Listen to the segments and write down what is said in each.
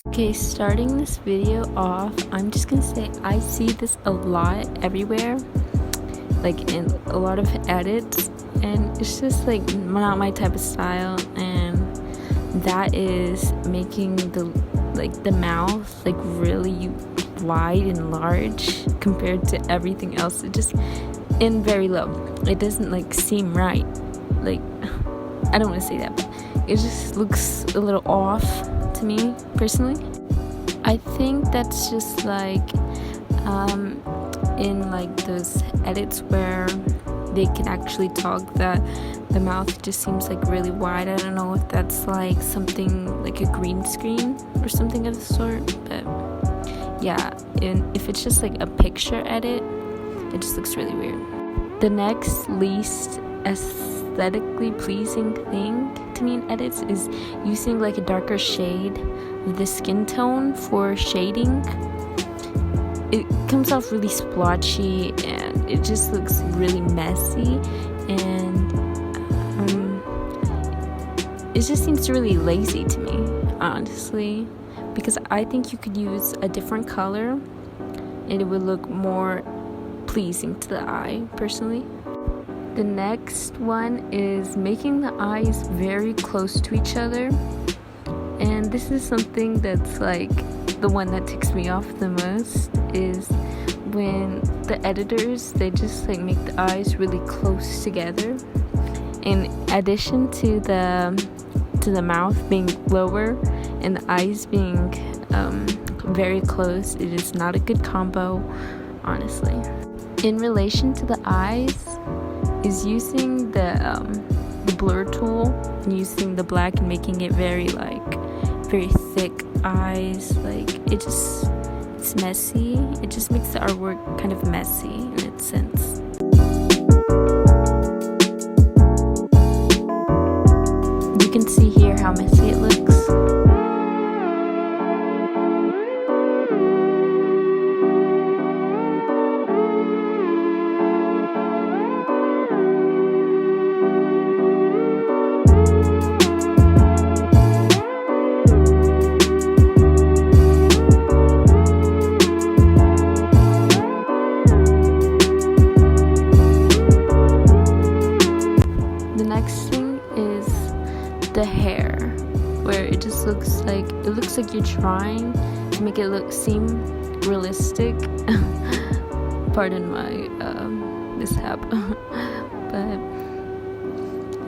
Okay, starting this video off, I'm just gonna say I see this a lot everywhere, like in a lot of edits, and it's just like not my type of style, and that is making the mouth like really wide and large compared to everything else. It just and very low. It doesn't like seem right. Like, I don't want to say that, but it just looks a little off to me personally. I think that's just like in like those edits where they can actually talk, that the mouth just seems like really wide. I don't know if that's like something like a green screen or something of the sort, but yeah, and if it's just like a picture edit, it just looks really weird. The next least aesthetically pleasing thing to me in edits is using like a darker shade of the skin tone for shading. It comes off really splotchy and it just looks really messy, and it just seems really lazy to me, honestly, because I think you could use a different color and it would look more pleasing to the eye, personally. The next one is making the eyes very close to each other, and this is something that's like the one that ticks me off the most, is when the editors, they just like make the eyes really close together. In addition to the mouth being lower and the eyes being very close, it is not a good combo, honestly. In relation to the eyes, is using the blur tool and using the black and making it very thick eyes. Like, it's messy. It just makes the artwork kind of messy in its sense. You can see here how messy it looks. The hair, where it just looks like you're trying to make it seem realistic. Pardon my mishap. But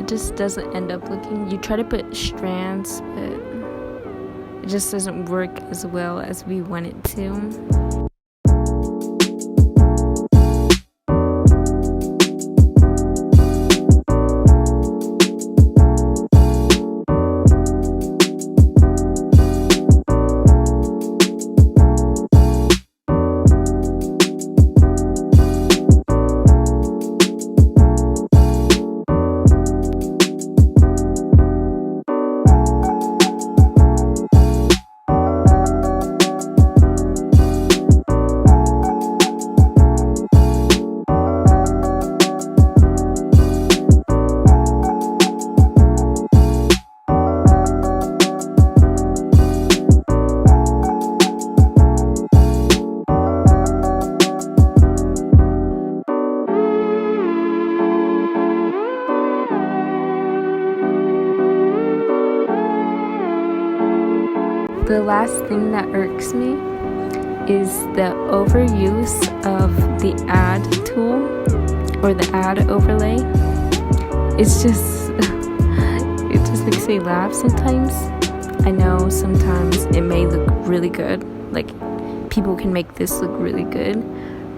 it just doesn't end up looking, you try to put strands, but it just doesn't work as well as we want it to. The last thing that irks me is the overuse of the add tool or the add overlay. It's just, it just makes me laugh sometimes. I know sometimes it may look really good, like people can make this look really good,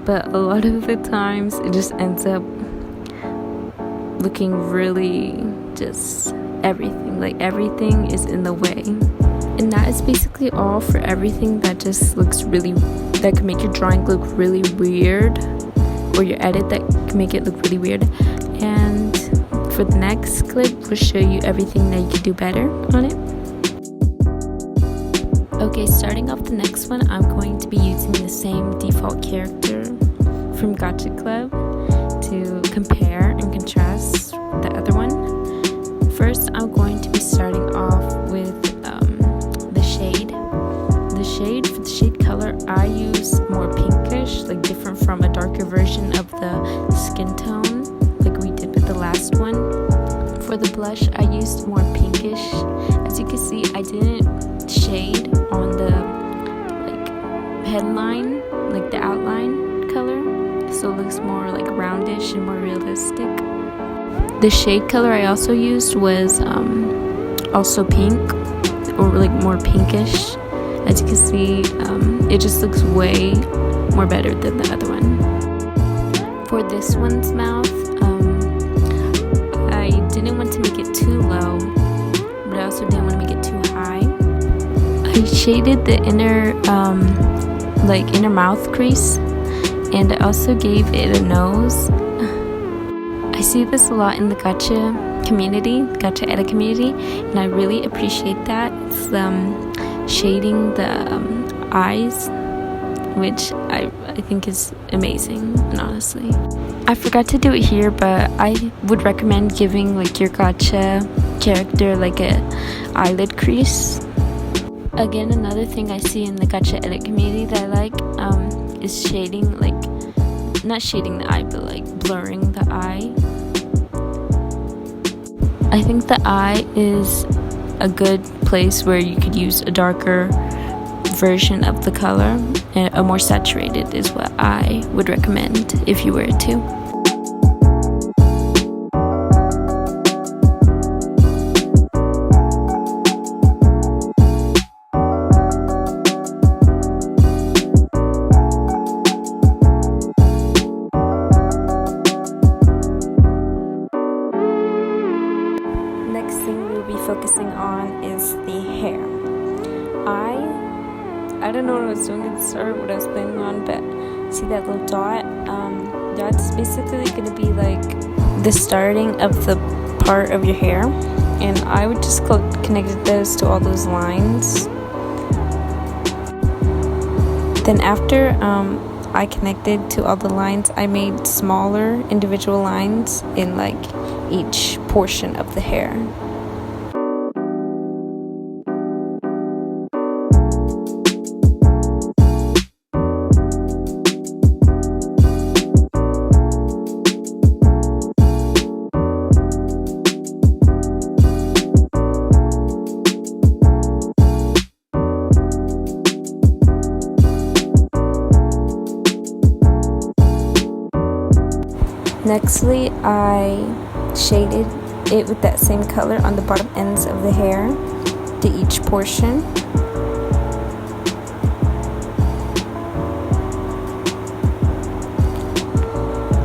but a lot of the times it just ends up looking really just everything is in the way. And that is basically all for everything that just looks that can make your drawing look really weird, or your edit that can make it look really weird. And for the next clip, we'll show you everything that you can do better on it. Okay, starting off the next one, I'm going to be using the same default character from Gacha Club to compare and contrast the other one. First, I'm going to be starting off with the shade. from a darker version of the skin tone, like we did with the last one. For the blush, I used more pinkish. As you can see, I didn't shade on the headline, like the outline color, so it looks more like roundish and more realistic. The shade color I also used was also pink, or like more pinkish. As you can see, it just looks way more better than the other one. For this one's mouth, I didn't want to make it too low, but I also didn't want to make it too high. I shaded the inner mouth crease, and I also gave it a nose. I see this a lot in the Gacha edit community, and I really appreciate that. It's shading the eyes, which I think is amazing, and honestly. I forgot to do it here, but I would recommend giving like your Gacha character like a eyelid crease. Again, another thing I see in the Gacha edit community that I like is shading, like, not shading the eye, but like blurring the eye. I think the eye is a good place where you could use a darker version of the color, and a more saturated is what I would recommend if you were to. Next thing we'll be focusing on is the hair. I don't know what I was doing at the start, what I was planning on, but see that little dot? That's basically going to be like the starting of the part of your hair, and I would just connect those to all those lines. Then after I connected to all the lines, I made smaller individual lines in like each portion of the hair. Nextly, I shaded it with that same color on the bottom ends of the hair to each portion.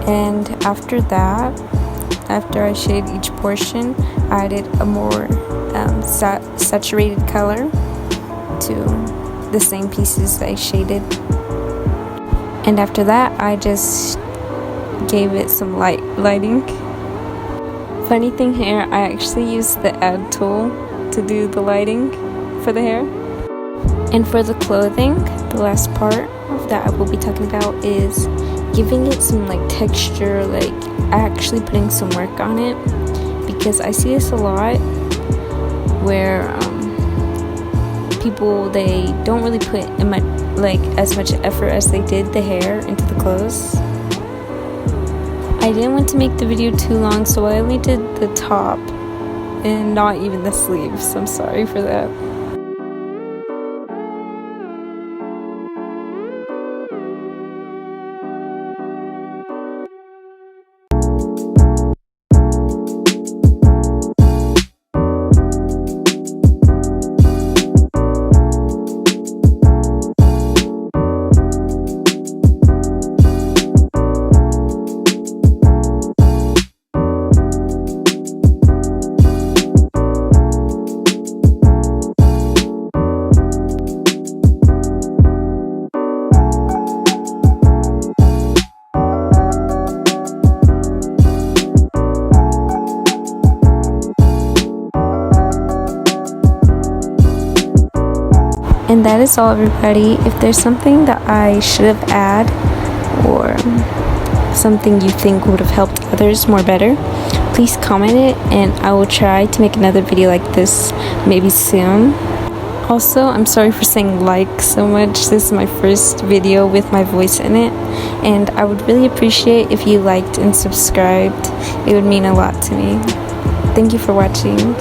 And after that, after I shaded each portion, I added a more saturated color to the same pieces that I shaded. And after that, I just gave it some lighting. Funny thing here, I actually used the add tool to do the lighting for the hair. And for the clothing, the last part that I will be talking about is giving it some like texture, like actually putting some work on it, because I see this a lot where people, they don't really put as much effort as they did the hair into the clothes. I didn't want to make the video too long, so I only did the top and not even the sleeves. I'm sorry for that. And that is all, everybody. If there's something that I should have added, or something you think would have helped others more better, please comment it, and I will try to make another video like this maybe soon. Also, I'm sorry for saying like so much. This is my first video with my voice in it, and I would really appreciate if you liked and subscribed. It would mean a lot to me. Thank you for watching.